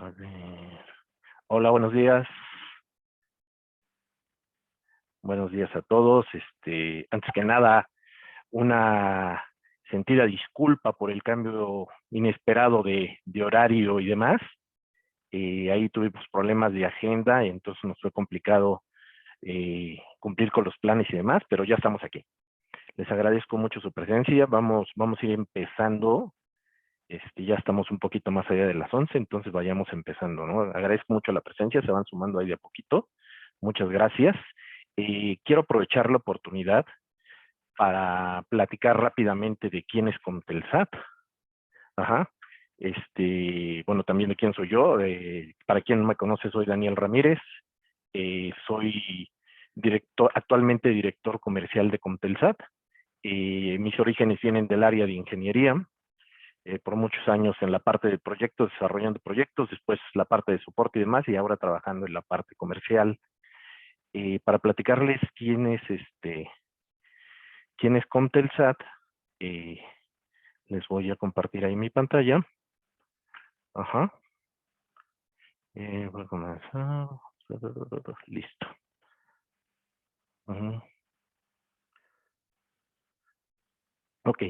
A ver. Hola, buenos días. Buenos días a todos. Antes que nada, una sentida disculpa por el cambio inesperado de horario y demás. Ahí tuvimos problemas de agenda, y entonces nos fue complicado cumplir con los planes y demás, pero ya estamos aquí. Les agradezco mucho su presencia. Vamos a ir empezando. Ya estamos un poquito más allá de las 11, entonces vayamos empezando, ¿no? Agradezco mucho la presencia, se van sumando ahí de a poquito. Muchas gracias. Quiero aprovechar la oportunidad para platicar rápidamente de quién es Comtelsat. Ajá. Bueno, también de quién soy yo. Para quien no me conoce, soy Daniel Ramírez. Soy actualmente director comercial de Comtelsat. Mis orígenes vienen del área de ingeniería. Por muchos años en la parte de proyectos, desarrollando proyectos, después la parte de soporte y demás, y ahora trabajando en la parte comercial. Para platicarles quién es Comtelsat, eh, les voy a compartir ahí mi pantalla. Ajá. Voy a comenzar. Listo. Ok.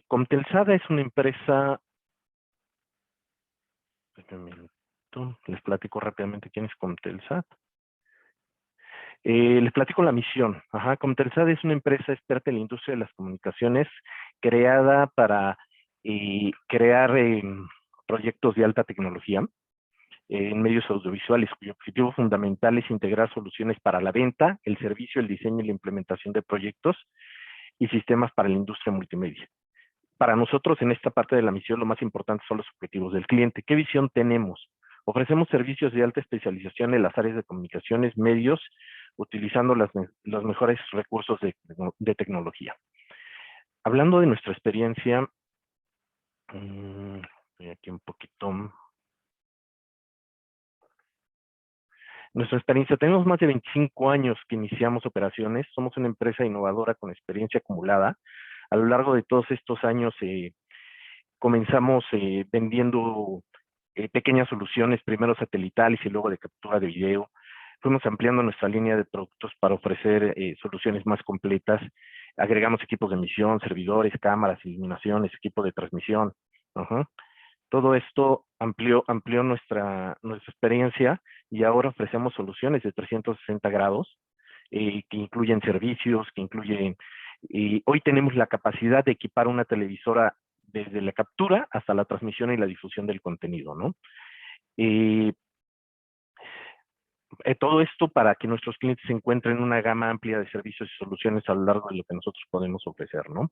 Comtelsat es una empresa. Les platico rápidamente quién es Comtelsat. Les platico la misión. Ajá, Comtelsat es una empresa experta en la industria de las comunicaciones creada para crear proyectos de alta tecnología en medios audiovisuales, cuyo objetivo fundamental es integrar soluciones para la venta, el servicio, el diseño y la implementación de proyectos y sistemas para la industria multimedia. Para nosotros, en esta parte de la misión, lo más importante son los objetivos del cliente. ¿Qué visión tenemos? Ofrecemos servicios de alta especialización en las áreas de comunicaciones, medios, utilizando los mejores recursos de tecnología. Hablando de nuestra experiencia, voy aquí un poquito. Nuestra experiencia, tenemos más de 25 años que iniciamos operaciones, somos una empresa innovadora con experiencia acumulada. A lo largo de todos estos años comenzamos vendiendo pequeñas soluciones, primero satelitales y luego de captura de video. Fuimos ampliando nuestra línea de productos para ofrecer soluciones más completas. Agregamos equipos de emisión, servidores, cámaras, iluminaciones, equipo de transmisión. Todo esto amplió nuestra experiencia y ahora ofrecemos soluciones de 360 grados que incluyen servicios, que incluyen... hoy tenemos la capacidad de equipar una televisora desde la captura hasta la transmisión y la difusión del contenido, ¿no? Todo esto para que nuestros clientes se encuentren una gama amplia de servicios y soluciones a lo largo de lo que nosotros podemos ofrecer, ¿no?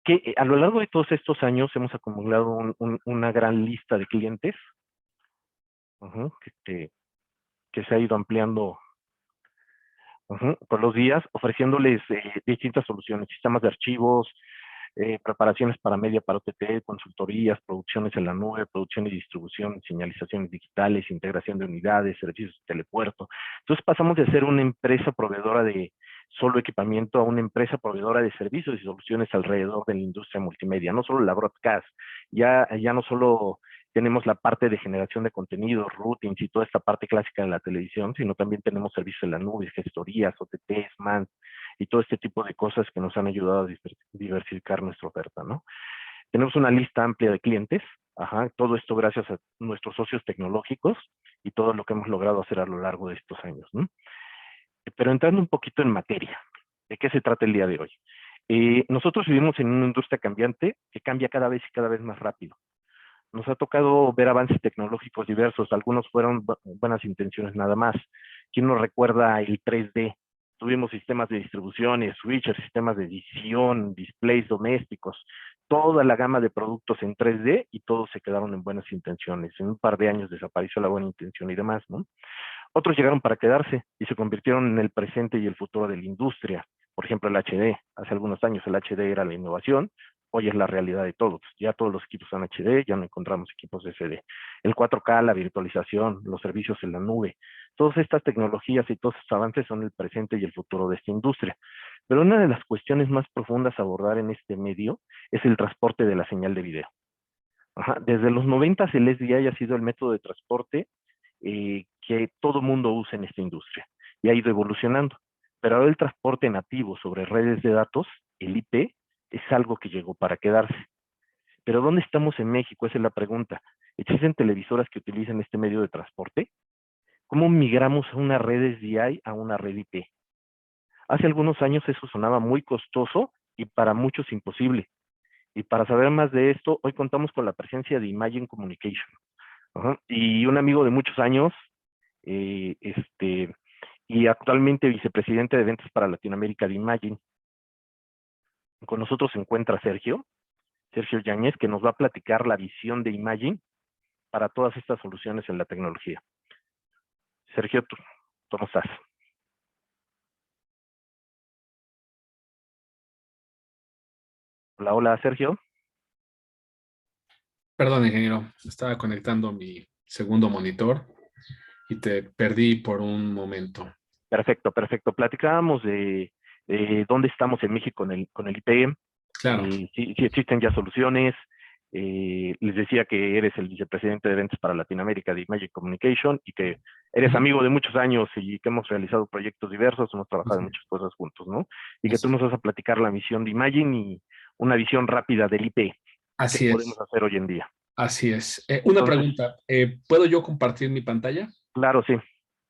Que a lo largo de todos estos años hemos acumulado una gran lista de clientes que se ha ido ampliando por los días, ofreciéndoles distintas soluciones, sistemas de archivos, preparaciones para media, para OTT, consultorías, producciones en la nube, producción y distribución, señalizaciones digitales, integración de unidades, servicios de telepuerto. Entonces pasamos de ser una empresa proveedora de solo equipamiento a una empresa proveedora de servicios y soluciones alrededor de la industria multimedia, no solo la broadcast, ya no solo tenemos la parte de generación de contenidos, routings y toda esta parte clásica de la televisión, sino también tenemos servicios en la nube, gestorías, OTTs, MANs, y todo este tipo de cosas que nos han ayudado a diversificar nuestra oferta, ¿no? Tenemos una lista amplia de clientes, todo esto gracias a nuestros socios tecnológicos y todo lo que hemos logrado hacer a lo largo de estos años, ¿no? Pero entrando un poquito en materia, ¿de qué se trata el día de hoy? Nosotros vivimos en una industria cambiante que cambia cada vez y cada vez más rápido. Nos ha tocado ver avances tecnológicos diversos, algunos fueron buenas intenciones nada más. ¿Quién nos recuerda el 3D? Tuvimos sistemas de distribución, switches, sistemas de edición, displays domésticos, toda la gama de productos en 3D y todos se quedaron en buenas intenciones. En un par de años desapareció la buena intención y demás, ¿no? Otros llegaron para quedarse y se convirtieron en el presente y el futuro de la industria. Por ejemplo, el HD. Hace algunos años el HD era la innovación, hoy es la realidad de todos. Ya todos los equipos son HD, ya no encontramos equipos SD. El 4K, la virtualización, los servicios en la nube. Todas estas tecnologías y todos estos avances son el presente y el futuro de esta industria. Pero una de las cuestiones más profundas a abordar en este medio es el transporte de la señal de video. Ajá, desde los 90 el SDI ha sido el método de transporte que todo mundo usa en esta industria y ha ido evolucionando. Pero ahora el transporte nativo sobre redes de datos, el IP, es algo que llegó para quedarse. Pero ¿dónde estamos en México? Esa es la pregunta. ¿Existen televisoras que utilizan este medio de transporte? ¿Cómo migramos a una red SDI a una red IP? Hace algunos años eso sonaba muy costoso y para muchos imposible. Y para saber más de esto, hoy contamos con la presencia de Imagine Communication. Ajá. Y un amigo de muchos años, eh, este, y actualmente vicepresidente de ventas para Latinoamérica de Imagine. Con nosotros se encuentra Sergio Yáñez, que nos va a platicar la visión de Imagine para todas estas soluciones en la tecnología. Sergio, ¿tú cómo estás? Hola, hola, Sergio. Perdón, ingeniero, estaba conectando mi segundo monitor y te perdí por un momento. Perfecto, perfecto. Platicábamos de dónde estamos en México con el IP, Claro. si existen ya soluciones. Les decía que eres el vicepresidente de ventas para Latinoamérica de Magic Communication y que eres Ujú. amigo de muchos años y que hemos realizado proyectos diversos, hemos trabajado en Así, muchas cosas juntos, ¿no? Y que tú así- nos vas a platicar la misión de Imagine y una visión rápida del IP. ¿Qué así podemos es, hacer hoy en día? así es. Una Entonces, pregunta, ¿puedo yo compartir mi pantalla? claro, sí,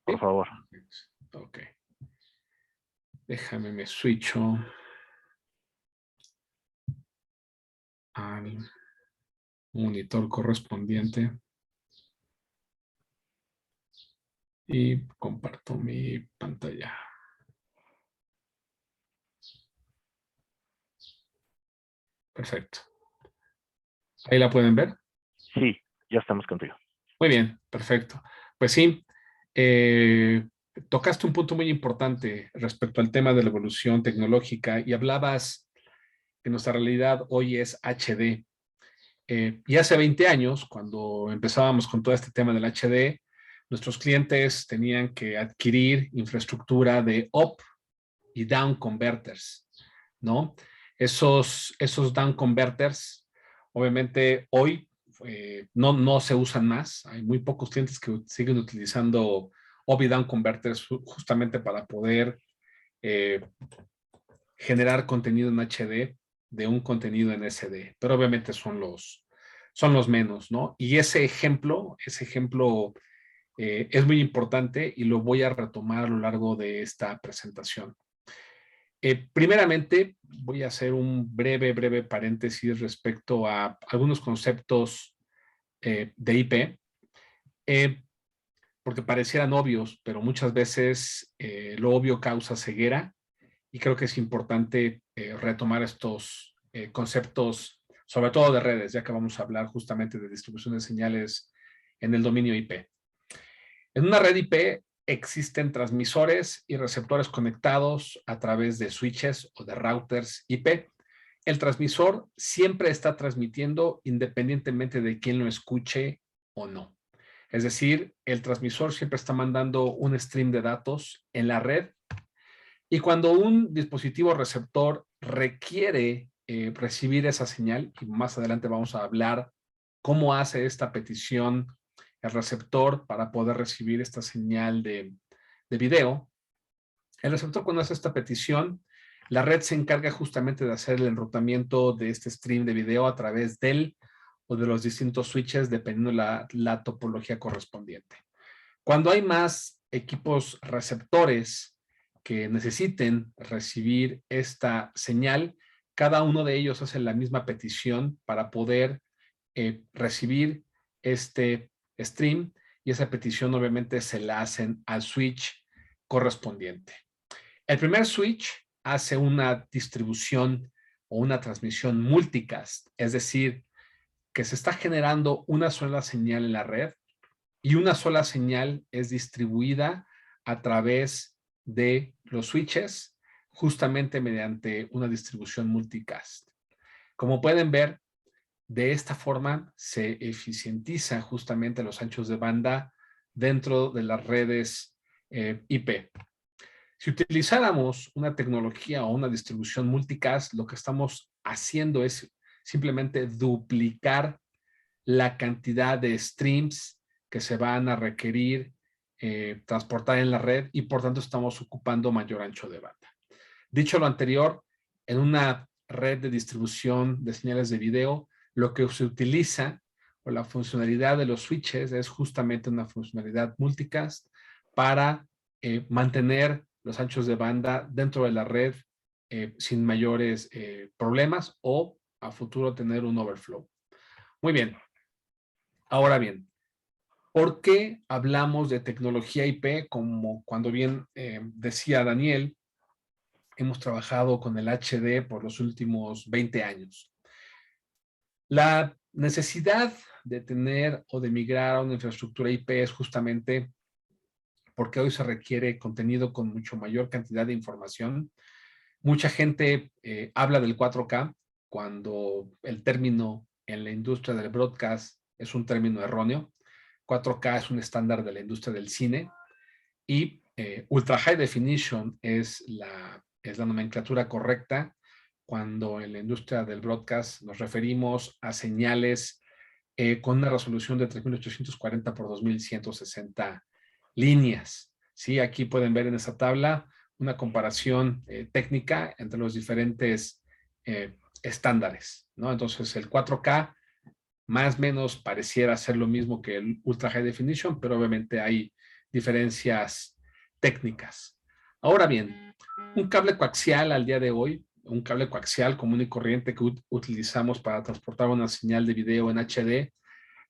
por Sí. favor. Ok, déjame me switcho al monitor correspondiente y comparto mi pantalla. Perfecto. Ahí la pueden ver. Sí, ya estamos contigo. Muy bien, perfecto. Pues sí, eh, tocaste un punto muy importante respecto al tema de la evolución tecnológica y hablabas que nuestra realidad hoy es HD. Y hace 20 años, cuando empezábamos con todo este tema del HD, nuestros clientes tenían que adquirir infraestructura de up y down converters, ¿no? Esos down converters, obviamente hoy no se usan más. Hay muy pocos clientes que siguen utilizando up y down converters justamente para poder eh, generar contenido en HD de un contenido en SD, pero obviamente son los menos, ¿no? Y ese ejemplo es muy importante y lo voy a retomar a lo largo de esta presentación. Primeramente, voy a hacer un breve paréntesis respecto a algunos conceptos de IP, eh, porque parecieran obvios, pero muchas veces lo obvio causa ceguera y creo que es importante retomar estos conceptos, sobre todo de redes, ya que vamos a hablar justamente de distribución de señales en el dominio IP. En una red IP existen transmisores y receptores conectados a través de switches o de routers IP. El transmisor siempre está transmitiendo independientemente de quién lo escuche o no. Es decir, el transmisor siempre está mandando un stream de datos en la red y cuando un dispositivo receptor requiere recibir esa señal, y más adelante vamos a hablar cómo hace esta petición el receptor para poder recibir esta señal de video, el receptor cuando hace esta petición, la red se encarga justamente de hacer el enrutamiento de este stream de video a través del o de los distintos switches dependiendo la topología correspondiente. Cuando hay más equipos receptores que necesiten recibir esta señal, cada uno de ellos hace la misma petición para poder recibir este stream y esa petición obviamente se la hacen al switch correspondiente. El primer switch hace una distribución o una transmisión multicast, es decir, que se está generando una sola señal en la red y una sola señal es distribuida a través de los switches justamente mediante una distribución multicast. Como pueden ver, de esta forma se eficientiza justamente los anchos de banda dentro de las redes IP. Si utilizáramos una tecnología o una distribución multicast, lo que estamos haciendo es simplemente duplicar la cantidad de streams que se van a requerir transportar en la red y por tanto estamos ocupando mayor ancho de banda. Dicho lo anterior, en una red de distribución de señales de video, lo que se utiliza o la funcionalidad de los switches es justamente una funcionalidad multicast para mantener los anchos de banda dentro de la red sin mayores problemas o a futuro tener un overflow. Muy bien. Ahora bien, ¿por qué hablamos de tecnología IP? Como cuando bien decía Daniel, hemos trabajado con el HD por los últimos 20 años. La necesidad de tener o de migrar a una infraestructura IP es justamente porque hoy se requiere contenido con mucho mayor cantidad de información. Mucha gente habla del 4K cuando el término en la industria del broadcast es un término erróneo. 4K es un estándar de la industria del cine y Ultra High Definition es la nomenclatura correcta cuando en la industria del broadcast nos referimos a señales con una resolución de 3840 por 2160 líneas. ¿Sí? Aquí pueden ver en esta tabla una comparación técnica entre los diferentes estándares, ¿no? Entonces el 4K más o menos pareciera ser lo mismo que el Ultra High Definition, pero obviamente hay diferencias técnicas. Ahora bien, un cable coaxial al día de hoy, un cable coaxial común y corriente que utilizamos para transportar una señal de video en HD,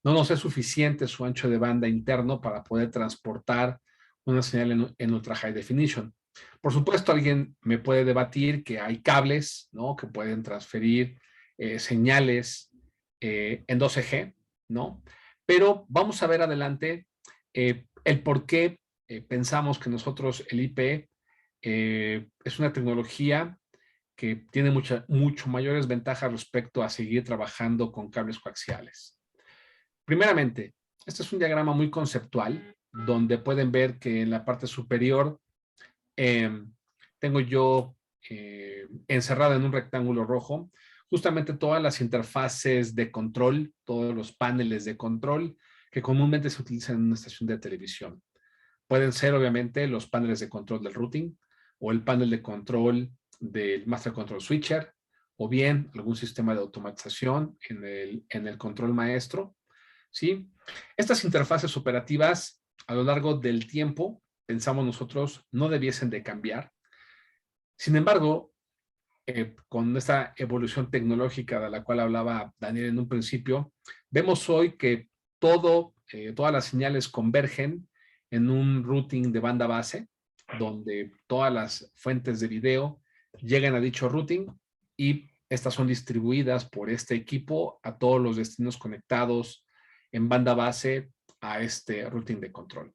no nos es suficiente su ancho de banda interno para poder transportar una señal en Ultra High Definition. Por supuesto, alguien me puede debatir que hay cables, ¿no?, que pueden transferir señales en 12G, ¿no? Pero vamos a ver adelante el por qué pensamos que nosotros el IP es una tecnología que tiene mucho mayores ventajas respecto a seguir trabajando con cables coaxiales. Primeramente, este es un diagrama muy conceptual donde pueden ver que en la parte superior tengo yo encerrada en un rectángulo rojo justamente todas las interfaces de control, todos los paneles de control que comúnmente se utilizan en una estación de televisión. Pueden ser obviamente los paneles de control del routing o el panel de control del Master Control Switcher o bien algún sistema de automatización en el control maestro. ¿Sí? Estas interfaces operativas a lo largo del tiempo, pensamos nosotros, no debiesen de cambiar. Sin embargo, con esta evolución tecnológica de la cual hablaba Daniel en un principio, vemos hoy que todas las señales convergen en un routing de banda base, donde todas las fuentes de video llegan a dicho routing y estas son distribuidas por este equipo a todos los destinos conectados en banda base a este routing de control.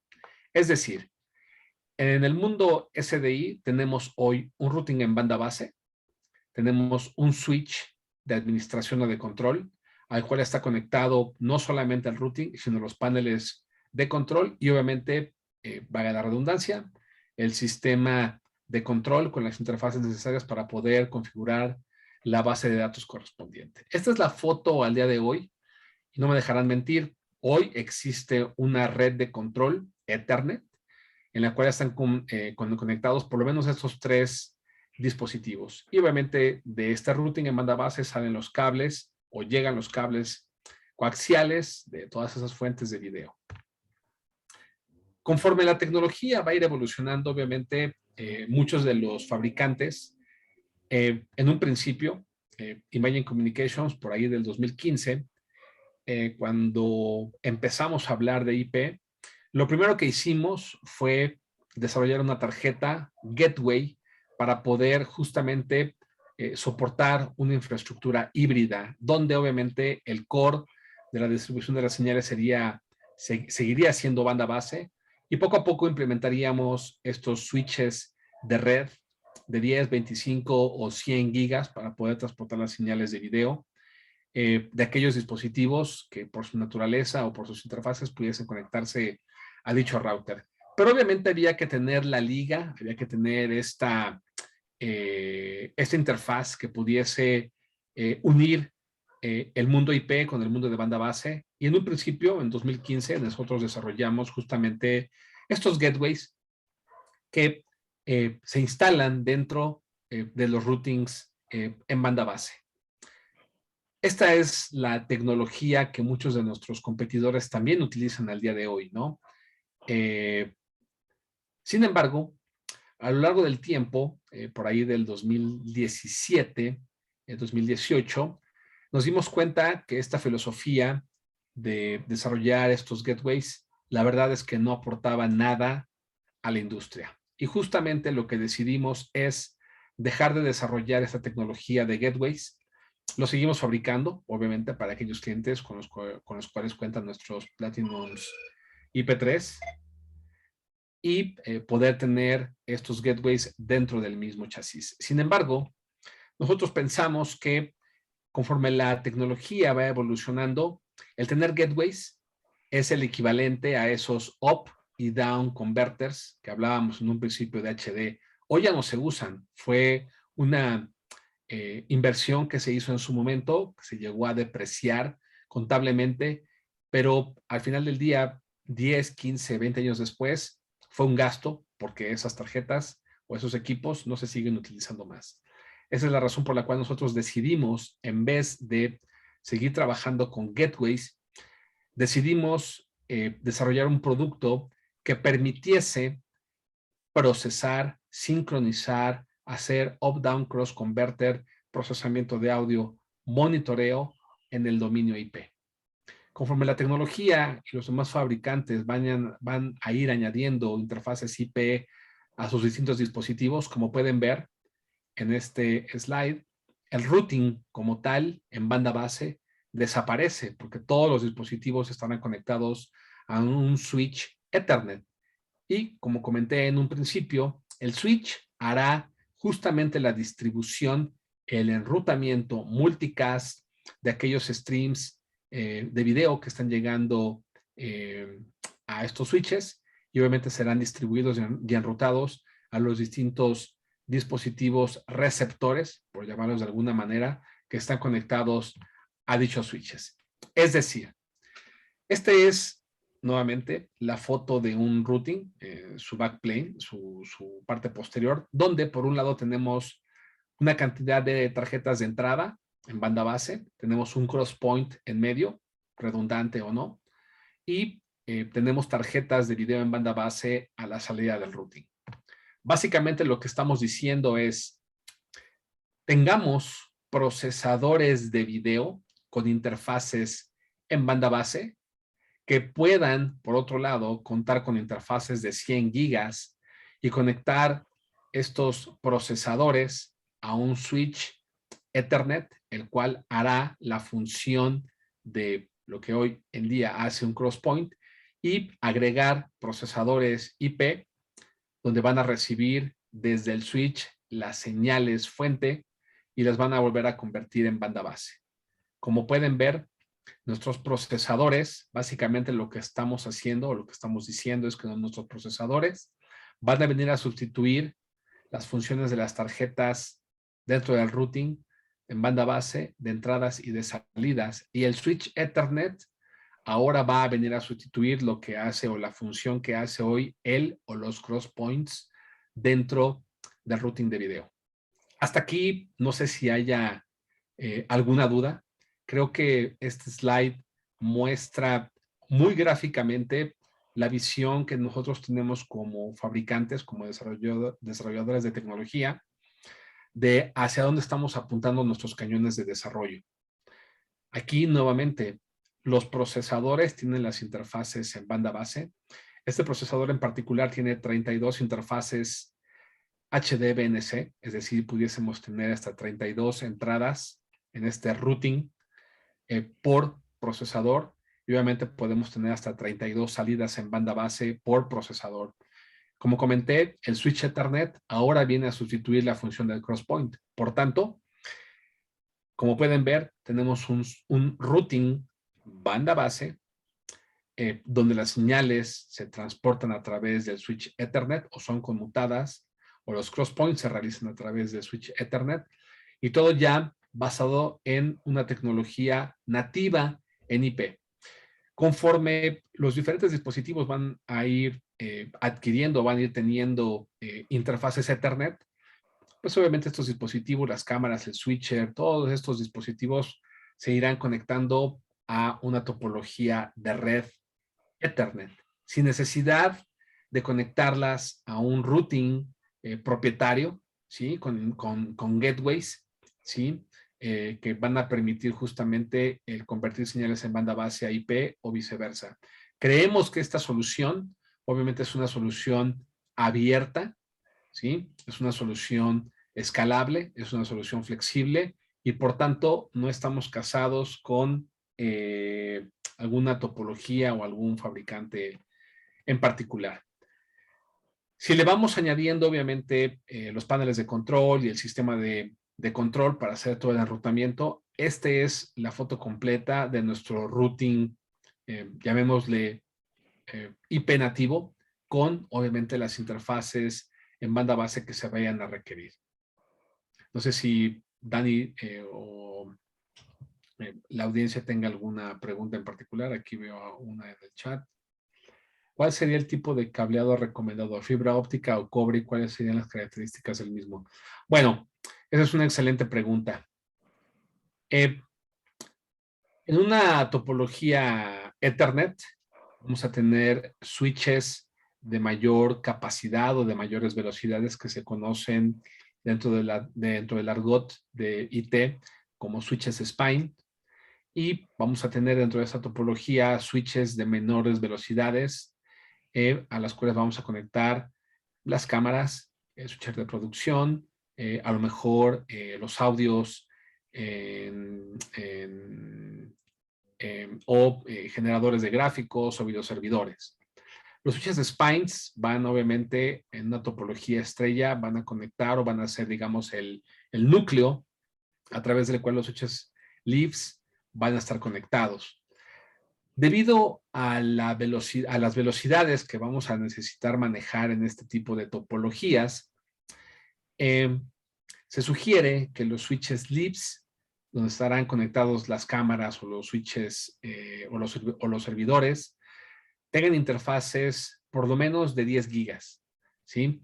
Es decir, en el mundo SDI tenemos hoy un routing en banda base, tenemos un switch de administración o de control, al cual está conectado no solamente el routing, sino los paneles de control y obviamente, valga la redundancia, el sistema de control con las interfaces necesarias para poder configurar la base de datos correspondiente. Esta es la foto al día de hoy y no me dejarán mentir. Hoy existe una red de control Ethernet en la cual están conectados por lo menos estos tres dispositivos. Y obviamente de este routing en banda base salen los cables o llegan los cables coaxiales de todas esas fuentes de video. Conforme la tecnología va a ir evolucionando, obviamente muchos de los fabricantes, en un principio, Imagine Communications, por ahí del 2015, cuando empezamos a hablar de IP, lo primero que hicimos fue desarrollar una tarjeta gateway para poder justamente soportar una infraestructura híbrida, donde obviamente el core de la distribución de las señales seguiría siendo banda base y poco a poco implementaríamos estos switches de red de 10, 25 o 100 gigas para poder transportar las señales de video de aquellos dispositivos que por su naturaleza o por sus interfaces pudiesen conectarse a dicho router. Pero obviamente había que tener la liga, había que tener esta interfaz que pudiese unir el mundo IP con el mundo de banda base. Y en un principio, en 2015, nosotros desarrollamos justamente estos gateways que se instalan dentro de los routings en banda base. Esta es la tecnología que muchos de nuestros competidores también utilizan al día de hoy, ¿no? Sin embargo, a lo largo del tiempo, por ahí del 2017, 2018, nos dimos cuenta que esta filosofía de desarrollar estos gateways, la verdad es que no aportaba nada a la industria. Y justamente lo que decidimos es dejar de desarrollar esta tecnología de gateways. Lo seguimos fabricando, obviamente, para aquellos clientes con los cuales cuentan nuestros Platinums IP3 y poder tener estos gateways dentro del mismo chasis. Sin embargo, nosotros pensamos que conforme la tecnología va evolucionando, el tener gateways es el equivalente a esos up y down converters que hablábamos en un principio de HD. Hoy ya no se usan. Fue una inversión que se hizo en su momento, que se llegó a depreciar contablemente, pero al final del día, 10, 15, 20 años después, fue un gasto porque esas tarjetas o esos equipos no se siguen utilizando más. Esa es la razón por la cual nosotros decidimos, en vez de seguir trabajando con gateways, decidimos desarrollar un producto que permitiese procesar, sincronizar, hacer up-down cross converter, procesamiento de audio, monitoreo en el dominio IP. Conforme la tecnología y los demás fabricantes van a ir añadiendo interfaces IP a sus distintos dispositivos, como pueden ver en este slide, el routing como tal en banda base desaparece porque todos los dispositivos estarán conectados a un switch Ethernet. Y como comenté en un principio, el switch hará justamente la distribución, el enrutamiento multicast de aquellos streams de video que están llegando a estos switches y obviamente serán distribuidos y enrutados a los distintos dispositivos receptores, por llamarlos de alguna manera, que están conectados a dichos switches. Es decir, este es nuevamente la foto de un routing, su backplane, su parte posterior, donde por un lado tenemos una cantidad de tarjetas de entrada en banda base, tenemos un cross point en medio, redundante o no, y tenemos tarjetas de video en banda base a la salida del routing. Básicamente lo que estamos diciendo es, tengamos procesadores de video con interfaces en banda base que puedan, por otro lado, contar con interfaces de 100 gigas y conectar estos procesadores a un switch Ethernet, el cual hará la función de lo que hoy en día hace un crosspoint y agregar procesadores IP donde van a recibir desde el switch las señales fuente y las van a volver a convertir en banda base. Como pueden ver, nuestros procesadores, básicamente lo que estamos haciendo o lo que estamos diciendo es que nuestros procesadores van a venir a sustituir las funciones de las tarjetas dentro del routing en banda base de entradas y de salidas. Y el switch Ethernet ahora va a venir a sustituir lo que hace o la función que hace hoy él o los cross points dentro del routing de video. Hasta aquí, no sé si haya alguna duda. Creo que este slide muestra muy gráficamente la visión que nosotros tenemos como fabricantes, como desarrolladores de tecnología, de hacia dónde estamos apuntando nuestros cañones de desarrollo. Aquí, nuevamente, los procesadores tienen las interfaces en banda base. Este procesador en particular tiene 32 interfaces HDBNC, es decir, pudiésemos tener hasta 32 entradas en este routing por procesador y obviamente podemos tener hasta 32 salidas en banda base por procesador. Como comenté, el switch Ethernet ahora viene a sustituir la función del crosspoint. Por tanto, como pueden ver, tenemos un routing banda base donde las señales se transportan a través del switch Ethernet o son conmutadas o los crosspoints se realizan a través del switch Ethernet y todo ya basado en una tecnología nativa en IP. Conforme los diferentes dispositivos van a ir adquiriendo, van a ir teniendo interfaces Ethernet, pues obviamente estos dispositivos, las cámaras, el switcher, todos estos dispositivos se irán conectando a una topología de red Ethernet, sin necesidad de conectarlas a un routing propietario, ¿sí? Con gateways, ¿sí? Que van a permitir justamente el convertir señales en banda base a IP o viceversa. Creemos que esta solución, obviamente es una solución abierta, ¿sí? Es una solución escalable, es una solución flexible y por tanto no estamos casados con alguna topología o algún fabricante en particular. Si le vamos añadiendo, obviamente, los paneles de control y el sistema de control para hacer todo el enrutamiento, esta es la foto completa de nuestro routing, llamémosle IP nativo, con, obviamente, las interfaces en banda base que se vayan a requerir. No sé si Dani o la audiencia tenga alguna pregunta en particular. Aquí veo una en el chat. ¿Cuál sería el tipo de cableado recomendado? ¿Fibra óptica o cobre? ¿Y cuáles serían las características del mismo? Bueno, esa es una excelente pregunta. En una topología Ethernet, vamos a tener switches de mayor capacidad o de mayores velocidades que se conocen dentro del argot de IT como switches spine. Y vamos a tener dentro de esa topología switches de menores velocidades a las cuales vamos a conectar las cámaras, el switcher de producción, a lo mejor los audios o generadores de gráficos o videoservidores. Los switches de spines van obviamente en una topología estrella, van a conectar o van a ser, digamos, el núcleo a través del cual los switches leaves van a estar conectados. Debido a las velocidades que vamos a necesitar manejar en este tipo de topologías, se sugiere que los switches leaves, donde estarán conectados las cámaras o los switches o los servidores, tengan interfaces por lo menos de 10 gigas, ¿sí?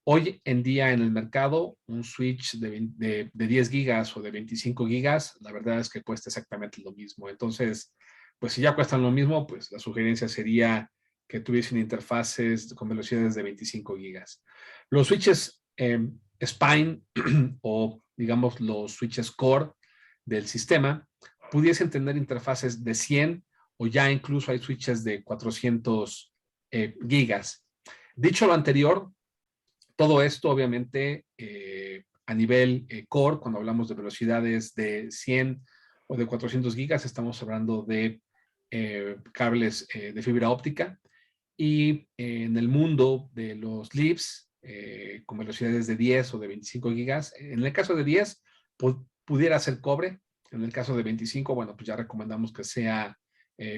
Hoy en día en el mercado, un switch de 10 gigas o de 25 gigas, la verdad es que cuesta exactamente lo mismo. Entonces, pues si ya cuestan lo mismo, pues la sugerencia sería que tuviesen interfaces con velocidades de 25 gigas. Los switches spine o digamos los switches core del sistema pudiesen tener interfaces de 100 o ya incluso hay switches de 400 gigas. Dicho lo anterior, todo esto obviamente a nivel core, cuando hablamos de velocidades de 100 o de 400 gigas, estamos hablando de cables de fibra óptica y en el mundo de los leaves con velocidades de 10 o de 25 gigas, en el caso de 10 pudiera ser cobre, en el caso de 25, bueno, pues ya recomendamos que sea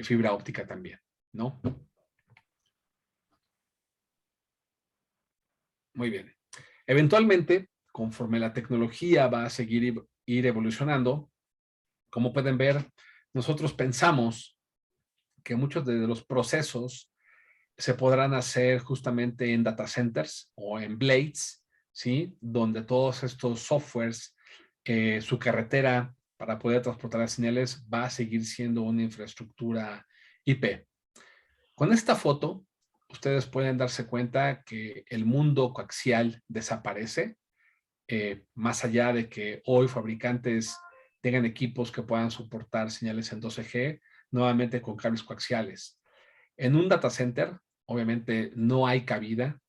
fibra óptica también, ¿no? Muy bien. Eventualmente, conforme la tecnología va a seguir ir evolucionando, como pueden ver, nosotros pensamos que muchos de los procesos se podrán hacer justamente en data centers o en blades, ¿sí? Donde todos estos softwares, su carretera para poder transportar las señales va a seguir siendo una infraestructura IP. Con esta foto, ustedes pueden darse cuenta que el mundo coaxial desaparece, más allá de que hoy fabricantes tengan equipos que puedan soportar señales en 12G, nuevamente con cables coaxiales. En un data center, obviamente, no hay cabida,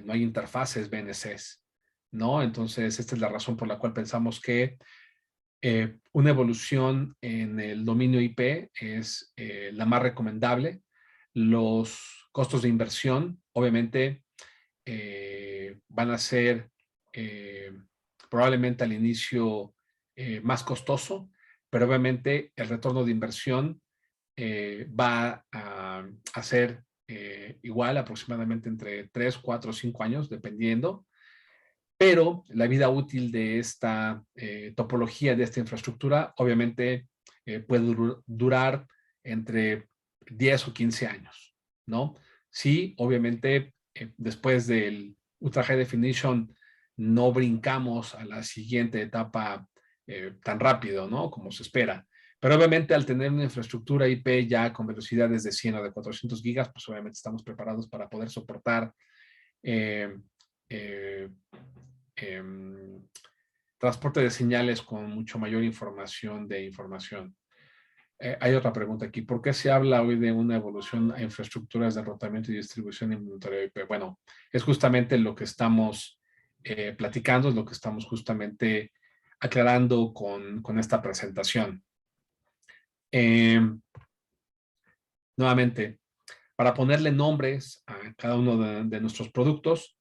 no hay interfaces BNCs, ¿no? Entonces, esta es la razón por la cual pensamos que una evolución en el dominio IP es la más recomendable. Los costos de inversión, obviamente, van a ser probablemente al inicio más costoso, pero obviamente el retorno de inversión va a ser igual aproximadamente entre 3, 4, 5 años, dependiendo. pero la vida útil de esta topología, de esta infraestructura, obviamente puede durar entre 10 o 15 años, ¿no? Sí, obviamente, después del Ultra High Definition no brincamos a la siguiente etapa tan rápido, ¿no? Como se espera. Pero obviamente al tener una infraestructura IP ya con velocidades de 100 o de 400 gigas, pues obviamente estamos preparados para poder soportar eh, eh, eh, transporte de señales con mucho mayor información de información. Hay otra pregunta aquí. ¿Por qué se habla hoy de una evolución a infraestructuras de enrutamiento y distribución en monitoreo IP? Bueno, es justamente lo que estamos platicando, es lo que estamos justamente aclarando con esta presentación. Nuevamente, para ponerle nombres a cada uno de nuestros productos,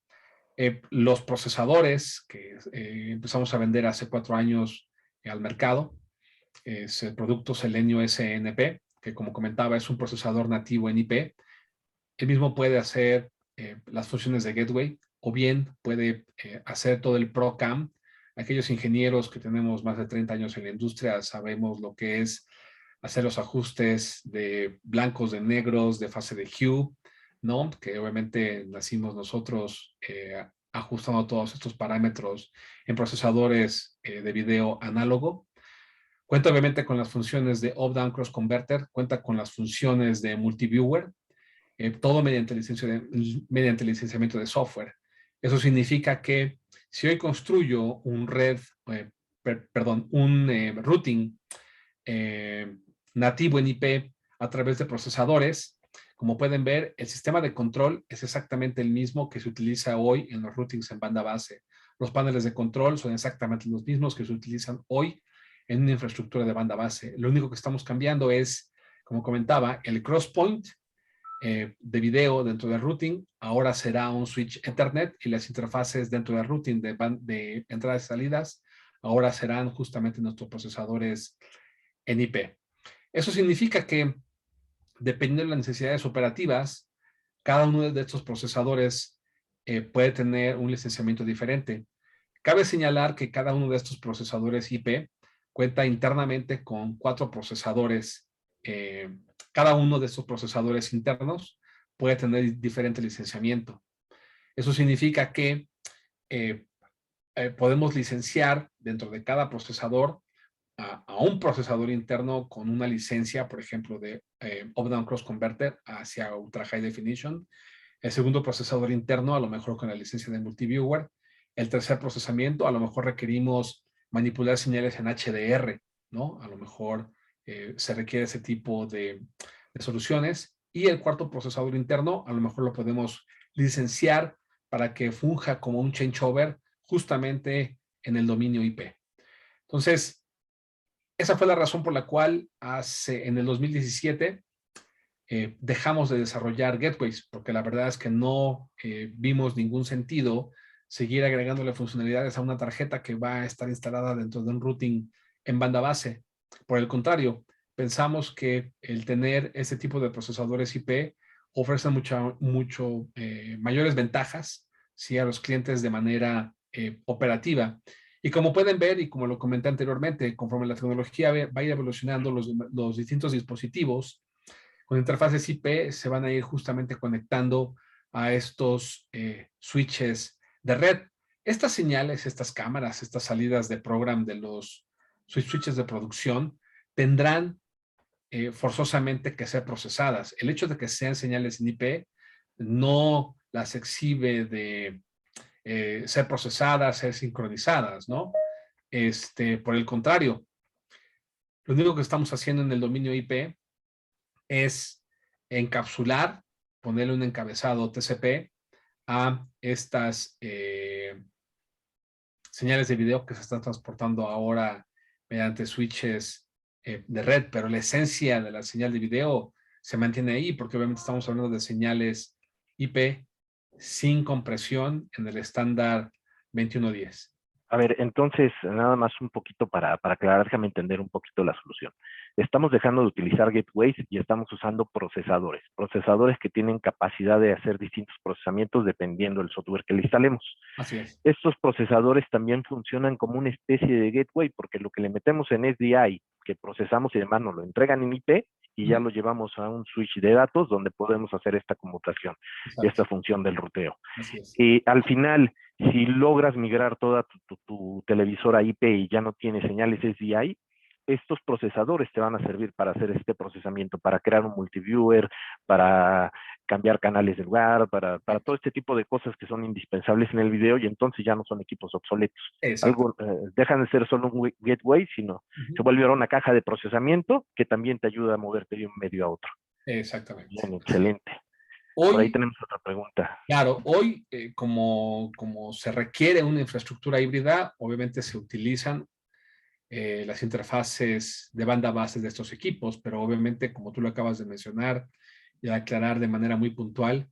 los procesadores que empezamos a vender hace 4 años al mercado, es el producto Selenio SNP, que como comentaba es un procesador nativo en IP. Él mismo puede hacer las funciones de gateway o bien puede hacer todo el ProCam. Aquellos ingenieros que tenemos más de 30 años en la industria sabemos lo que es hacer los ajustes de blancos, de negros, de fase de hue, ¿no? Que obviamente nacimos nosotros ajustando todos estos parámetros en procesadores de video análogo. Cuenta obviamente con las funciones de Up-Down Cross Converter, cuenta con las funciones de Multiviewer, todo mediante el licenciamiento de software. Eso significa que si hoy construyo un routing nativo en IP a través de procesadores, como pueden ver, el sistema de control es exactamente el mismo que se utiliza hoy en los routings en banda base. Los paneles de control son exactamente los mismos que se utilizan hoy en una infraestructura de banda base. Lo único que estamos cambiando es, como comentaba, el crosspoint de video dentro del routing. Ahora será un switch Ethernet y las interfaces dentro del routing de entradas y salidas ahora serán justamente nuestros procesadores en IP. Eso significa que, dependiendo de las necesidades operativas, cada uno de estos procesadores puede tener un licenciamiento diferente. Cabe señalar que cada uno de estos procesadores IP cuenta internamente con 4 procesadores. Cada uno de estos procesadores internos puede tener diferente licenciamiento. Eso significa que podemos licenciar dentro de cada procesador a un procesador interno con una licencia, por ejemplo, de Up-Down Cross Converter hacia Ultra High Definition. El segundo procesador interno, a lo mejor con la licencia de Multiviewer. El tercer procesamiento, a lo mejor requerimos manipular señales en HDR, ¿no? A lo mejor se requiere ese tipo de soluciones. Y el cuarto procesador interno, a lo mejor lo podemos licenciar para que funja como un changeover justamente en el dominio IP. Entonces, esa fue la razón por la cual en el 2017 dejamos de desarrollar gateways, porque la verdad es que no vimos ningún sentido seguir agregándole funcionalidades a una tarjeta que va a estar instalada dentro de un routing en banda base. Por el contrario, pensamos que el tener ese tipo de procesadores IP ofrece mucho mayores ventajas, ¿sí?, a los clientes de manera operativa. Y como pueden ver, y como lo comenté anteriormente, conforme la tecnología va a ir evolucionando, los distintos dispositivos con interfaces IP se van a ir justamente conectando a estos switches de red. Estas señales, estas cámaras, estas salidas de program de los switches de producción tendrán forzosamente que ser procesadas. El hecho de que sean señales en IP no las exhibe de ser procesadas, ser sincronizadas, ¿no? Por el contrario, lo único que estamos haciendo en el dominio IP es encapsular, ponerle un encabezado TCP a estas señales de video que se están transportando ahora mediante switches de red, pero la esencia de la señal de video se mantiene ahí porque obviamente estamos hablando de señales IP sin compresión en el estándar 2110. A ver, entonces, nada más un poquito para aclarar, déjame entender un poquito la solución. Estamos dejando de utilizar gateways y estamos usando procesadores. Procesadores que tienen capacidad de hacer distintos procesamientos dependiendo del software que le instalemos. Así es. Estos procesadores también funcionan como una especie de gateway, porque lo que le metemos en SDI, que procesamos y demás, nos lo entregan en IP y ya Ujú. lo llevamos a un switch de datos donde podemos hacer esta conmutación y Exacto. esta función del ruteo. Así es. Y al final, si logras migrar toda tu televisor a IP y ya no tiene señales SDI, estos procesadores te van a servir para hacer este procesamiento, para crear un multiviewer, para cambiar canales de lugar, para todo este tipo de cosas que son indispensables en el video y entonces ya no son equipos obsoletos. Exacto. Algo, dejan de ser solo un gateway, sino se Ujú. vuelve ahora una caja de procesamiento que también te ayuda a moverte de un medio a otro. Exactamente. Bien, Así es. excelente. Por ahí Hoy, tenemos otra pregunta. claro, hoy como se requiere una infraestructura híbrida, obviamente se utilizan las interfaces de banda base de estos equipos, pero obviamente, como tú lo acabas de mencionar y aclarar de manera muy puntual,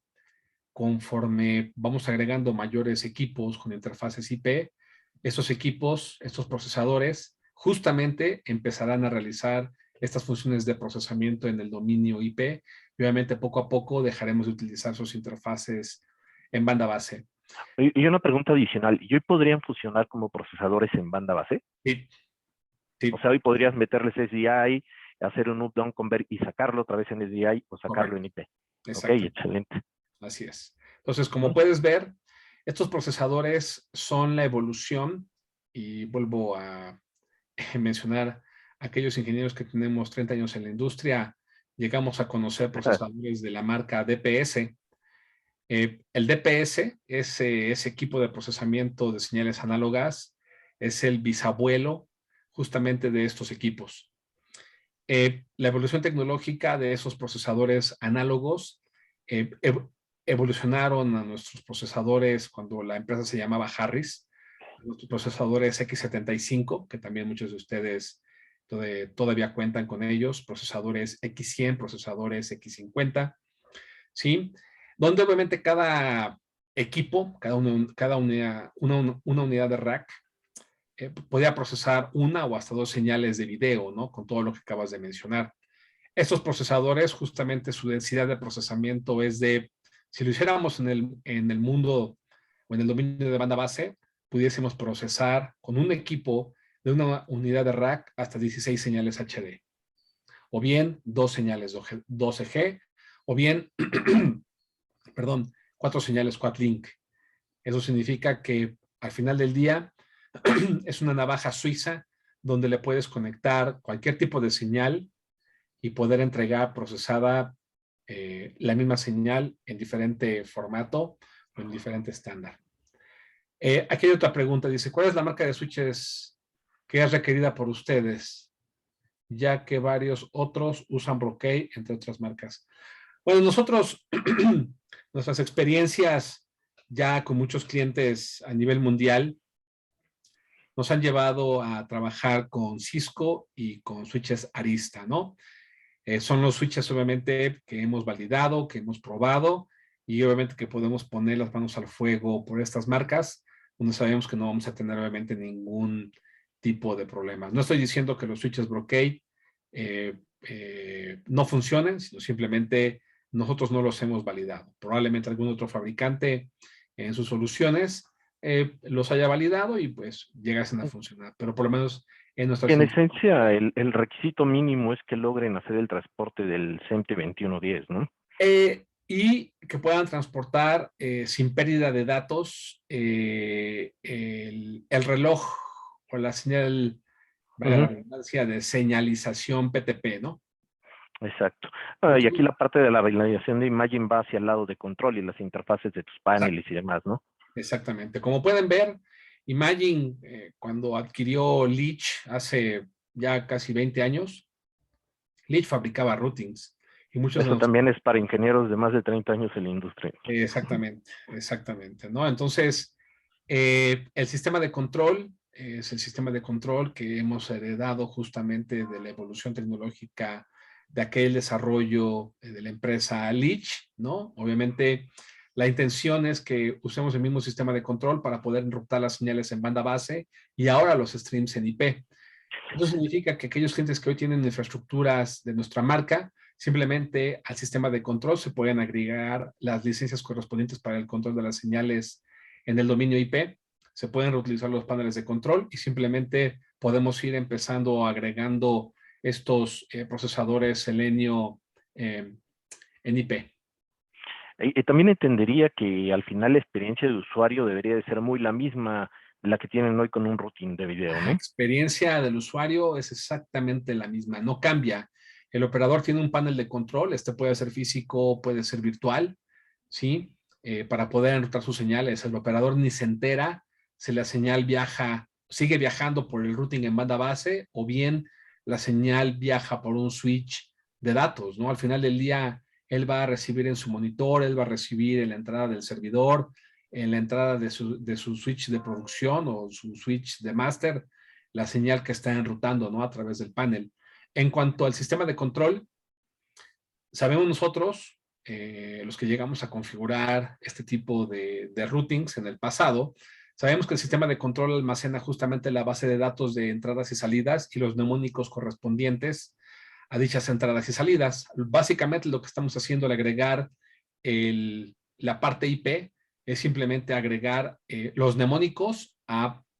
conforme vamos agregando mayores equipos con interfaces IP, estos equipos, estos procesadores, justamente empezarán a realizar estas funciones de procesamiento en el dominio IP y obviamente poco a poco dejaremos de utilizar sus interfaces en banda base. Y una pregunta adicional, ¿y hoy podrían funcionar como procesadores en banda base? Sí, O sí, sea, hoy podrías meterles SDI, hacer un up-down convert y sacarlo otra vez en SDI o sacarlo en correcto, IP. Ok, exacto, excelente. así es. Entonces, como Ujú. puedes ver, estos procesadores son la evolución y vuelvo a mencionar a aquellos ingenieros que tenemos 30 años en la industria, llegamos a conocer procesadores de la marca DPS. El DPS, ese equipo de procesamiento de señales análogas, es el bisabuelo justamente de estos equipos. La evolución tecnológica de esos procesadores análogos eh, evolucionaron a nuestros procesadores cuando la empresa se llamaba Harris, nuestros procesadores X75, que también muchos de ustedes todavía cuentan con ellos, procesadores X100, procesadores X50, ¿sí? Donde obviamente cada equipo, una unidad de rack, podía procesar una o hasta dos señales de video, ¿no? Con todo lo que acabas de mencionar. Estos procesadores, justamente su densidad de procesamiento es de, si lo hiciéramos en el mundo o en el dominio de banda base, pudiésemos procesar con un equipo de una unidad de rack hasta 16 señales HD, o bien dos señales 12G, o bien, perdón, cuatro señales Quad-Link. Eso significa que al final del día es una navaja suiza donde le puedes conectar cualquier tipo de señal y poder entregar procesada la misma señal en diferente formato o en diferente estándar. Aquí hay otra pregunta, dice, ¿cuál es la marca de switches que es requerida por ustedes? Ya que varios otros usan Brocade, entre otras marcas. Bueno, nosotros, nuestras experiencias ya con muchos clientes a nivel mundial, nos han llevado a trabajar con Cisco y con switches Arista, ¿no? Son los switches obviamente que hemos validado, que hemos probado y obviamente que podemos poner las manos al fuego por estas marcas, donde sabemos que no vamos a tener obviamente ningún tipo de problemas. No estoy diciendo que los switches Brocade no funcionen, sino simplemente nosotros no los hemos validado. Probablemente algún otro fabricante en sus soluciones los haya validado y pues llegasen a funcionar, pero por lo menos en nuestras En esencia, el requisito mínimo es que logren hacer el transporte del CEMT 2110, ¿no? Y que puedan transportar sin pérdida de datos el reloj o la señal, valga la Ujú, redundancia, de señalización PTP, ¿no? exacto. Y aquí Entonces, la parte de la validación de imagen va hacia el lado de control y las interfaces de tus paneles y demás, ¿no? exactamente. Como pueden ver, Imagine, cuando adquirió Leach hace ya casi 20 años, Leach fabricaba routings y muchos de Eso nosotros. también es para ingenieros de más de 30 años en la industria. Exactamente, exactamente, ¿no? Entonces, el sistema de control es el sistema de control que hemos heredado justamente de la evolución tecnológica de aquel desarrollo de la empresa Leach, ¿no? Obviamente, La intención es que usemos el mismo sistema de control para poder enrutar las señales en banda base y ahora los streams en IP. Eso significa que aquellos clientes que hoy tienen infraestructuras de nuestra marca, simplemente al sistema de control se pueden agregar las licencias correspondientes para el control de las señales en el dominio IP, se pueden reutilizar los paneles de control y simplemente podemos ir empezando agregando estos procesadores Selenium en IP. Y también entendería que al final la experiencia de usuario debería de ser muy la misma de la que tienen hoy con un routing de video, La ¿no? experiencia del usuario es exactamente la misma, no cambia. El operador tiene un panel de control, este puede ser físico, puede ser virtual, ¿sí? Para poder enrutar sus señales. El operador ni se entera si la señal viaja, sigue viajando por el routing en banda base o bien la señal viaja por un switch de datos, ¿no? Al final del día, él va a recibir en su monitor, él va a recibir en la entrada del servidor, en la entrada de su switch de producción o su switch de master, la señal que está enrutando, ¿no? A través del panel. En cuanto al sistema de control, sabemos nosotros, los que llegamos a configurar este tipo de routings en el pasado, sabemos que el sistema de control almacena justamente la base de datos de entradas y salidas y los mnemónicos correspondientes a dichas entradas y salidas. Básicamente lo que estamos haciendo al agregar la parte IP es simplemente agregar los mnemónicos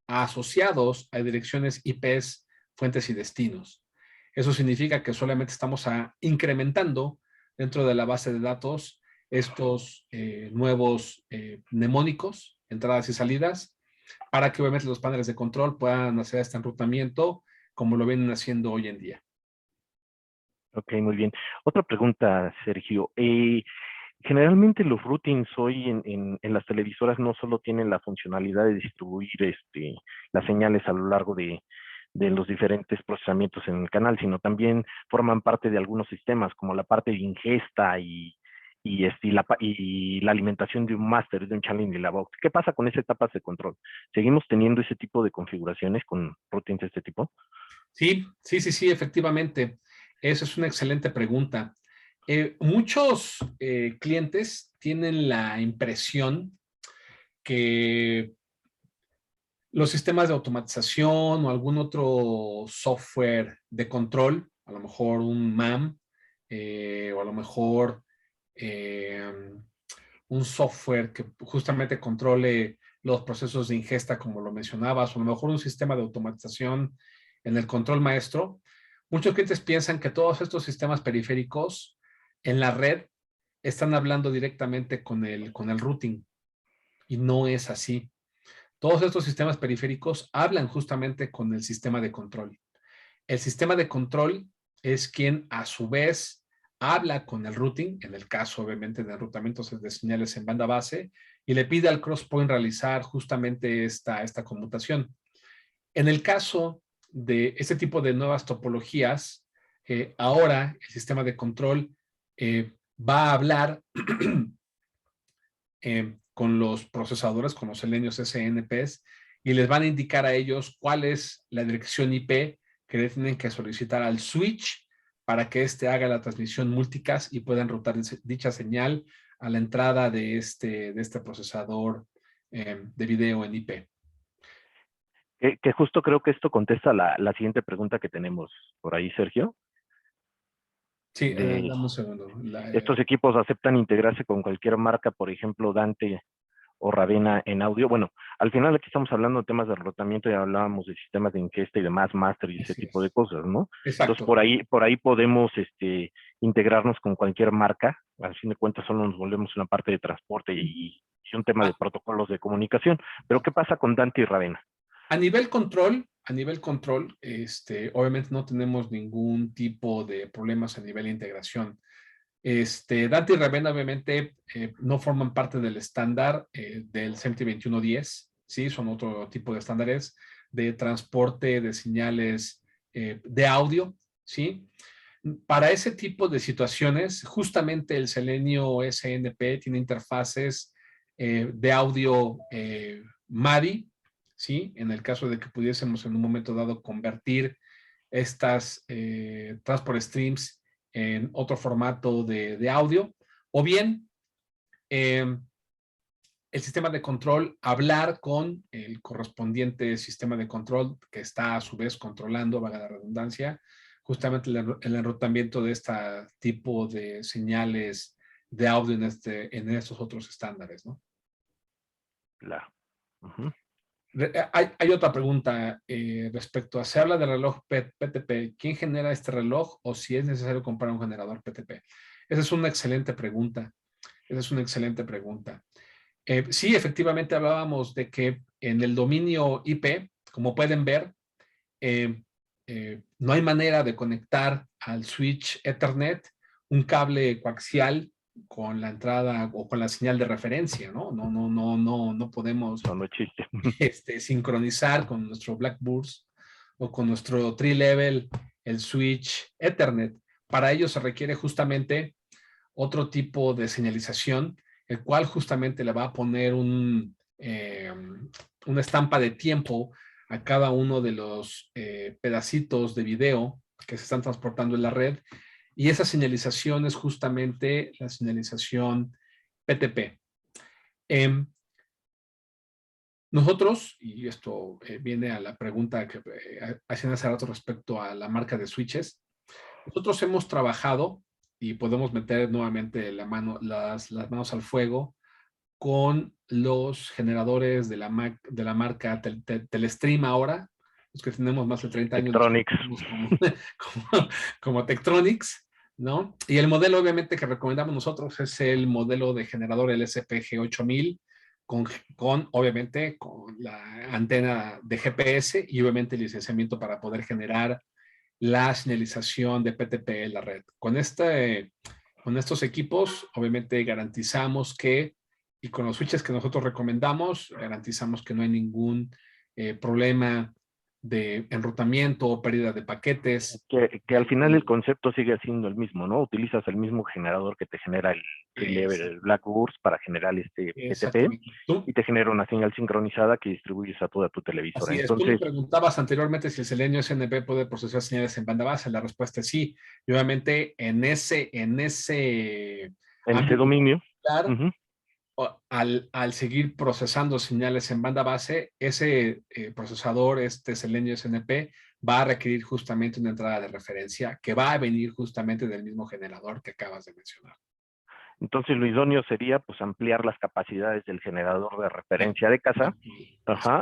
asociados a direcciones IPs, fuentes y destinos. Eso significa que solamente estamos incrementando dentro de la base de datos estos nuevos mnemónicos, entradas y salidas, para que obviamente los paneles de control puedan hacer este enrutamiento como lo vienen haciendo hoy en día. Ok, muy bien. Otra pregunta, Sergio. Generalmente los routings hoy en las televisoras no solo tienen la funcionalidad de distribuir las señales a lo largo de los diferentes procesamientos en el canal, sino también forman parte de algunos sistemas, como la parte de ingesta y la alimentación de un máster, de un channel y la box. ¿Qué pasa con esas etapas de control? ¿Seguimos teniendo ese tipo de configuraciones con routines de este tipo? Sí, efectivamente. Esa es una excelente pregunta. Muchos clientes tienen la impresión que los sistemas de automatización o algún otro software de control, a lo mejor un MAM, o a lo mejor eh, un software que justamente controle los procesos de ingesta, como lo mencionabas, o a lo mejor un sistema de automatización en el control maestro. Muchos clientes piensan que todos estos sistemas periféricos en la red están hablando directamente con el routing y no es así. Todos estos sistemas periféricos hablan justamente con el sistema de control. El sistema de control es quien a su vez habla con el routing, en el caso obviamente de enrutamientos de señales en banda base, y le pide al crosspoint realizar justamente esta conmutación. En el caso de este tipo de nuevas topologías, ahora el sistema de control va a hablar con los procesadores, con los selenios SNPs, y les van a indicar a ellos cuál es la dirección IP que le tienen que solicitar al switch para que éste haga la transmisión multicast y puedan routar dicha señal a la entrada de este procesador de video en IP. Que justo creo que esto contesta la siguiente pregunta que tenemos por ahí, Sergio. Sí, De dame un segundo. estos equipos aceptan integrarse con cualquier marca, por ejemplo, Dante o Ravenna en audio. Bueno, al final aquí estamos hablando de temas de enrutamiento y hablábamos de sistemas de ingesta y demás, master y ese Así tipo de es. cosas, ¿no? Entonces Exacto. por ahí podemos integrarnos con cualquier marca. Al fin de cuentas solo nos volvemos una parte de transporte y un tema de Ah, protocolos de comunicación. Pero ¿qué pasa con Dante y Ravenna? a nivel control, obviamente no tenemos ningún tipo de problemas a nivel de integración. Dante y Ravenna obviamente no forman parte del estándar del SMPTE 2110, ¿sí? Son otro tipo de estándares de transporte de señales de audio, ¿sí? Para ese tipo de situaciones, justamente el Selenium SNP tiene interfaces de audio MADI, ¿sí? En el caso de que pudiésemos en un momento dado convertir estas transport streams en otro formato de audio, o bien el sistema de control hablar con el correspondiente sistema de control que está a su vez controlando, valga la redundancia, justamente el enrutamiento de este tipo de señales de audio en estos otros estándares, ¿no? Claro. Uh-huh. Hay otra pregunta respecto a, se habla del reloj PTP, ¿quién genera este reloj o si es necesario comprar un generador PTP? Esa es una excelente pregunta. Esa es una excelente pregunta. Sí, efectivamente hablábamos de que en el dominio IP, como pueden ver, no hay manera de conectar al switch Ethernet un cable coaxial con la entrada o con la señal de referencia, ¿no? No podemos No existe. sincronizar con nuestro Blackburst o con nuestro tree-level el switch Ethernet. Para ello se requiere justamente otro tipo de señalización, el cual justamente le va a poner una estampa de tiempo a cada uno de los pedacitos de video que se están transportando en la red. Y esa señalización es justamente la señalización PTP. Nosotros, y esto viene a la pregunta que hacían hace rato respecto a la marca de switches, nosotros hemos trabajado y podemos meter nuevamente las manos al fuego con los generadores de la marca Telestream ahora, los que tenemos más de 30 años, Tektronix. como Tektronix, ¿no? Y el modelo obviamente que recomendamos nosotros es el modelo de generador LSPG 8000, obviamente con la antena de GPS y obviamente el licenciamiento para poder generar la señalización de PTP en la red. Con estos equipos, obviamente garantizamos que, y con los switches que nosotros recomendamos, garantizamos que no hay ningún problema de enrutamiento o pérdida de paquetes. Que al final el concepto sigue siendo el mismo, ¿no? Utilizas el mismo generador que te genera el Blackburst para generar este PTP y te genera una señal sincronizada que distribuyes a toda tu televisora. Así es. Tú me preguntabas anteriormente si el Selenium SNP puede procesar señales en banda base. La respuesta es sí. Y obviamente en ese dominio, al seguir procesando señales en banda base, ese procesador, este Selenium SNP, va a requerir justamente una entrada de referencia que va a venir justamente del mismo generador que acabas de mencionar. Entonces lo idóneo sería pues ampliar las capacidades del generador de referencia de casa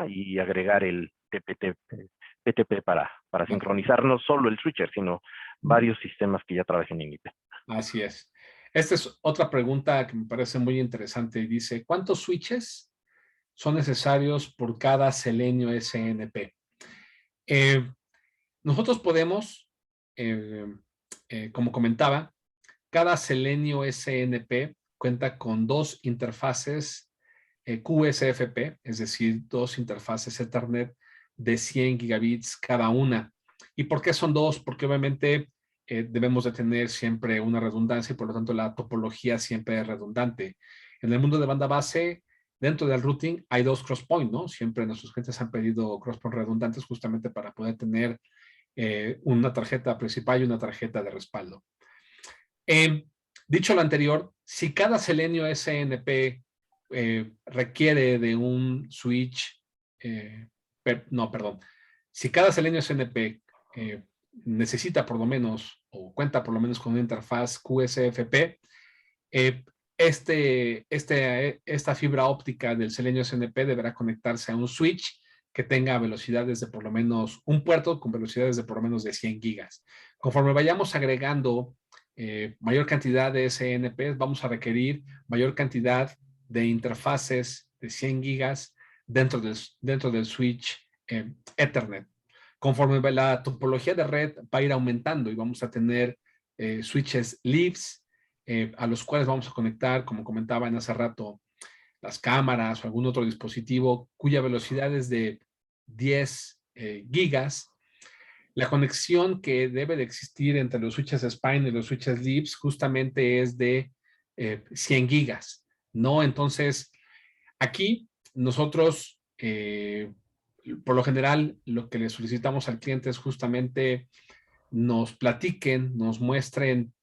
y agregar el PTP para sincronizar no solo el switcher, sino varios sistemas que ya trabajen en IP. Así es. Esta es otra pregunta que me parece muy interesante. Dice, ¿cuántos switches son necesarios por cada Selenium SNP? Nosotros podemos, como comentaba, cada Selenium SNP cuenta con dos interfaces QSFP, es decir, dos interfaces Ethernet de 100 gigabits cada una. ¿Y por qué son dos? Porque obviamente debemos de tener siempre una redundancia y por lo tanto la topología siempre es redundante. En el mundo de banda base, dentro del routing hay dos crosspoint, ¿no? Siempre nuestros clientes han pedido crosspoint redundantes justamente para poder tener una tarjeta principal y una tarjeta de respaldo. Dicho lo anterior, si cada Selenium SNP requiere de un switch, si cada Selenium SNP necesita por lo menos o cuenta por lo menos con una interfaz QSFP, esta fibra óptica del Selenium SNP deberá conectarse a un switch que tenga velocidades de por lo menos un puerto con velocidades de por lo menos de 100 gigas. Conforme vayamos agregando mayor cantidad de SNPs, vamos a requerir mayor cantidad de interfaces de 100 gigas dentro del switch Ethernet. Conforme la topología de red va a ir aumentando y vamos a tener switches leaves a los cuales vamos a conectar, como comentaba en hace rato, las cámaras o algún otro dispositivo cuya velocidad es de 10 gigas. La conexión que debe de existir entre los switches Spine y los switches Leaves justamente es de 100 gigas, ¿no? Entonces, aquí nosotros, por lo general, lo que le solicitamos al cliente es justamente nos platiquen, nos muestren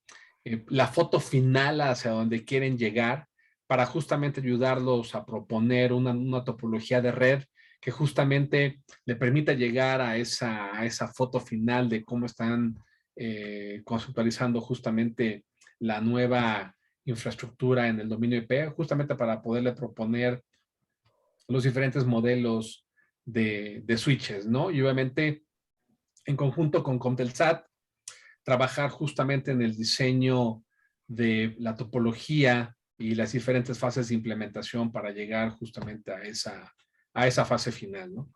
la foto final hacia donde quieren llegar para justamente ayudarlos a proponer una topología de red que justamente le permita llegar a esa foto final de cómo están conceptualizando justamente la nueva infraestructura en el dominio IP, justamente para poderle proponer los diferentes modelos de switches, ¿no? Y obviamente, en conjunto con Comtelsat, trabajar justamente en el diseño de la topología y las diferentes fases de implementación para llegar justamente a esa fase final, ¿no?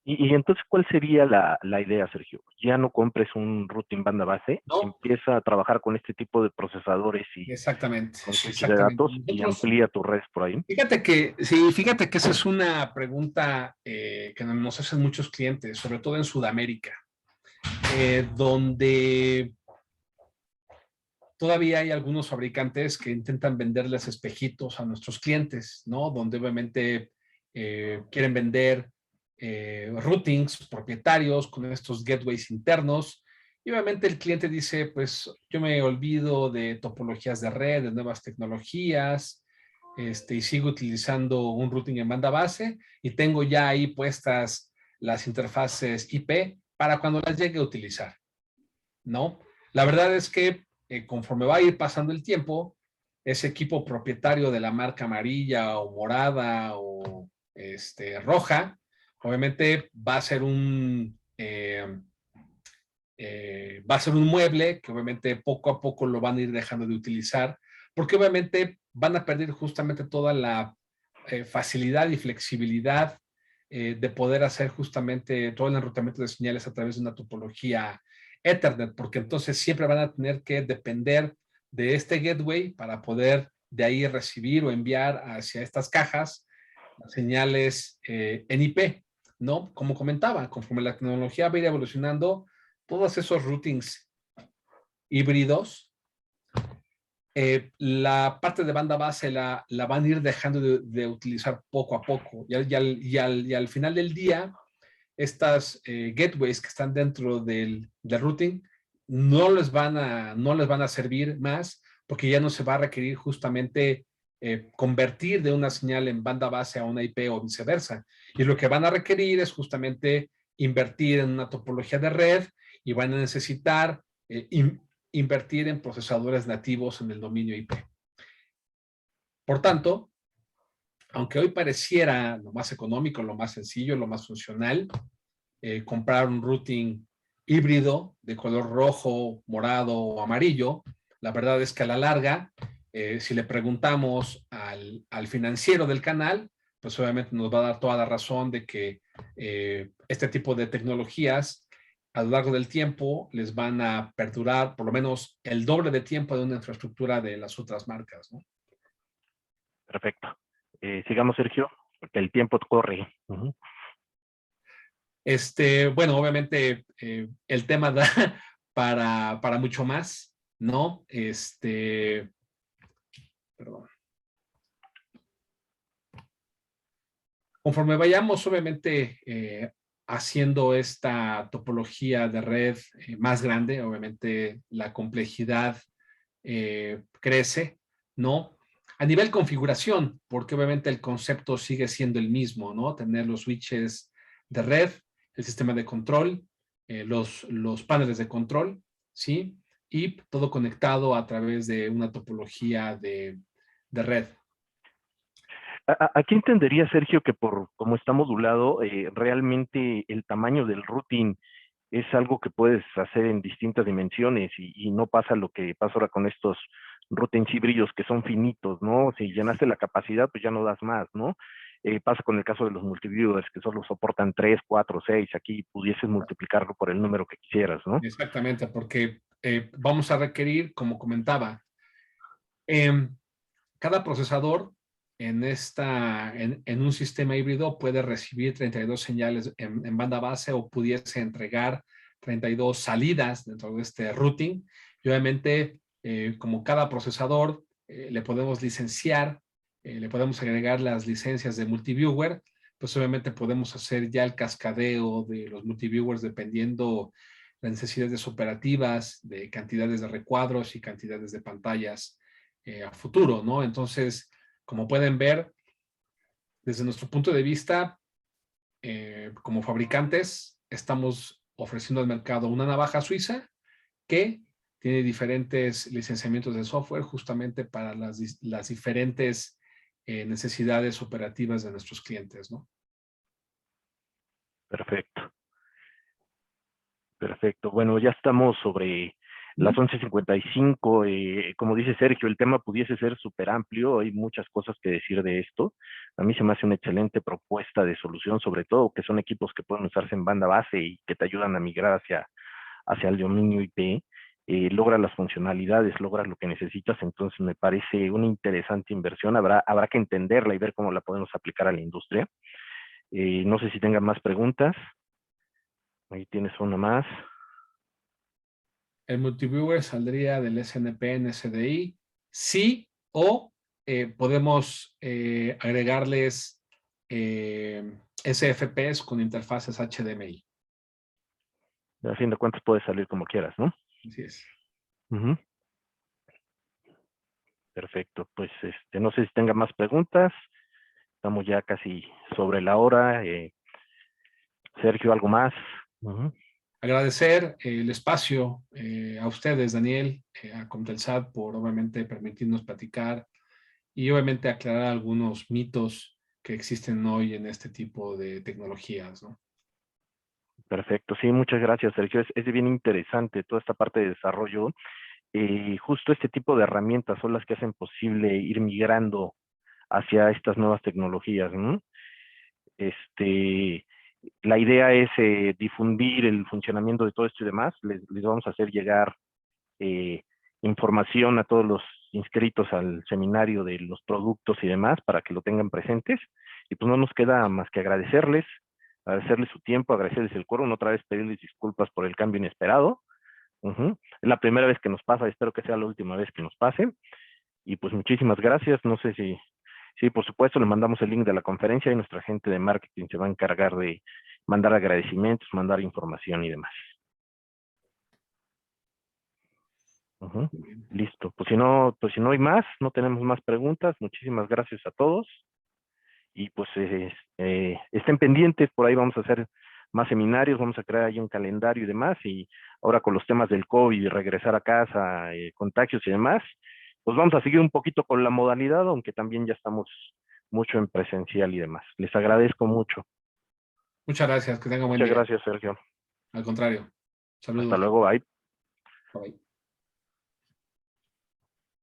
Y entonces, ¿cuál sería la idea, Sergio? Ya no compres un routing banda base, ¿No? empieza a trabajar con este tipo de procesadores y Exactamente, con switches de exactamente. datos y Nosotros, amplía tu red por ahí. fíjate que esa es una pregunta que nos hacen muchos clientes, sobre todo en Sudamérica, donde todavía hay algunos fabricantes que intentan venderles espejitos a nuestros clientes, ¿no? Donde obviamente quieren vender routings propietarios con estos gateways internos. Y obviamente el cliente dice, pues yo me olvido de topologías de red, de nuevas tecnologías, y sigo utilizando un routing en banda base y tengo ya ahí puestas las interfaces IP para cuando las llegue a utilizar, ¿no? La verdad es que conforme va a ir pasando el tiempo, ese equipo propietario de la marca amarilla o morada o roja, obviamente va a ser un mueble que obviamente poco a poco lo van a ir dejando de utilizar, porque obviamente van a perder justamente toda la facilidad y flexibilidad de poder hacer justamente todo el enrutamiento de señales a través de una topología Ethernet, porque entonces siempre van a tener que depender de este gateway para poder de ahí recibir o enviar hacia estas cajas las señales en IP, ¿no? Como comentaba, conforme la tecnología va a ir evolucionando, todos esos routings híbridos, la parte de banda base la van a ir dejando de utilizar poco a poco. Y al final del día, estas gateways que están dentro del routing no les van a servir más porque ya no se va a requerir justamente convertir de una señal en banda base a una IP o viceversa. Y lo que van a requerir es justamente invertir en una topología de red y van a necesitar invertir en procesadores nativos en el dominio IP. Por tanto, aunque hoy pareciera lo más económico, lo más sencillo, lo más funcional, comprar un routing híbrido de color rojo, morado o amarillo, la verdad es que a la larga, si le preguntamos al financiero del canal, pues obviamente nos va a dar toda la razón de que este tipo de tecnologías a lo largo del tiempo les van a perdurar por lo menos el doble de tiempo de una infraestructura de las otras marcas, ¿no? Perfecto. Sigamos, Sergio, porque el tiempo corre. Bueno, obviamente el tema da para mucho más, ¿no? Perdón. Conforme vayamos, obviamente, haciendo esta topología de red más grande, obviamente la complejidad crece, ¿no? A nivel configuración, porque obviamente el concepto sigue siendo el mismo, ¿no? Tener los switches de red, el sistema de control, los paneles de control, ¿sí? Y todo conectado a través de una topología de red. Aquí entendería, Sergio, que por como está modulado, realmente el tamaño del routing es algo que puedes hacer en distintas dimensiones y no pasa lo que pasa ahora con estos routings híbridos que son finitos, ¿no? Si llenaste la capacidad, pues ya no das más, ¿no? Pasa con el caso de los multiviewers que solo soportan 3, 4, 6. Aquí pudieses multiplicarlo por el número que quisieras, ¿no? Exactamente, porque vamos a requerir, como comentaba, cada procesador en un sistema híbrido puede recibir 32 señales en banda base o pudiese entregar 32 salidas dentro de este routing. Y obviamente, como cada procesador, le podemos licenciar, le podemos agregar las licencias de multiviewer, pues obviamente podemos hacer ya el cascadeo de los multiviewers dependiendo las necesidades operativas, de cantidades de recuadros y cantidades de pantallas a futuro, ¿no? Entonces, como pueden ver, desde nuestro punto de vista, como fabricantes, estamos ofreciendo al mercado una navaja suiza que tiene diferentes licenciamientos de software justamente para las diferentes necesidades operativas de nuestros clientes, ¿no? Perfecto. Perfecto. Bueno, ya estamos sobre las 11:55. Como dice Sergio, el tema pudiese ser súper amplio. Hay muchas cosas que decir de esto. A mí se me hace una excelente propuesta de solución, sobre todo que son equipos que pueden usarse en banda base y que te ayudan a migrar hacia el dominio IP. Logra las funcionalidades, logra lo que necesitas. Entonces me parece una interesante inversión. Habrá que entenderla y ver cómo la podemos aplicar a la industria. No sé si tengan más preguntas. Ahí tienes una más. El multiviewer saldría del SNP en SDI, sí, o podemos agregarles SFPs con interfaces HDMI. A fin de cuentas puede salir como quieras, ¿no? Así es. Ujú. Perfecto, pues no sé si tenga más preguntas. Estamos ya casi sobre la hora. Sergio, ¿algo más? Ujú. Agradecer el espacio a ustedes, Daniel, a Comtelsat, por obviamente permitirnos platicar y obviamente aclarar algunos mitos que existen hoy en este tipo de tecnologías, ¿no? Perfecto, sí, muchas gracias, Sergio. Es bien interesante toda esta parte de desarrollo. Justo este tipo de herramientas son las que hacen posible ir migrando hacia estas nuevas tecnologías, ¿no? La idea es difundir el funcionamiento de todo esto y demás. Les vamos a hacer llegar eh, información a todos los inscritos al seminario de los productos y demás para que lo tengan presentes. Y pues no nos queda más que agradecerles su tiempo, agradecerles el quórum, otra vez pedirles disculpas por el cambio inesperado. Es la primera vez que nos pasa, espero que sea la última vez que nos pase. Y pues muchísimas gracias. No sé si, sí, por supuesto, le mandamos el link de la conferencia y nuestra gente de marketing se va a encargar de mandar agradecimientos, mandar información y demás. Listo. Pues si no hay más, no tenemos más preguntas. Muchísimas gracias a todos. Y pues estén pendientes, por ahí vamos a hacer más seminarios, vamos a crear ahí un calendario y demás. Y ahora con los temas del COVID y regresar a casa, contagios y demás, pues vamos a seguir un poquito con la modalidad, aunque también ya estamos mucho en presencial y demás. Les agradezco mucho. Muchas gracias, que tengan buen Muchas día. gracias, Sergio. Al contrario, Hasta saludos. luego, bye. Bye.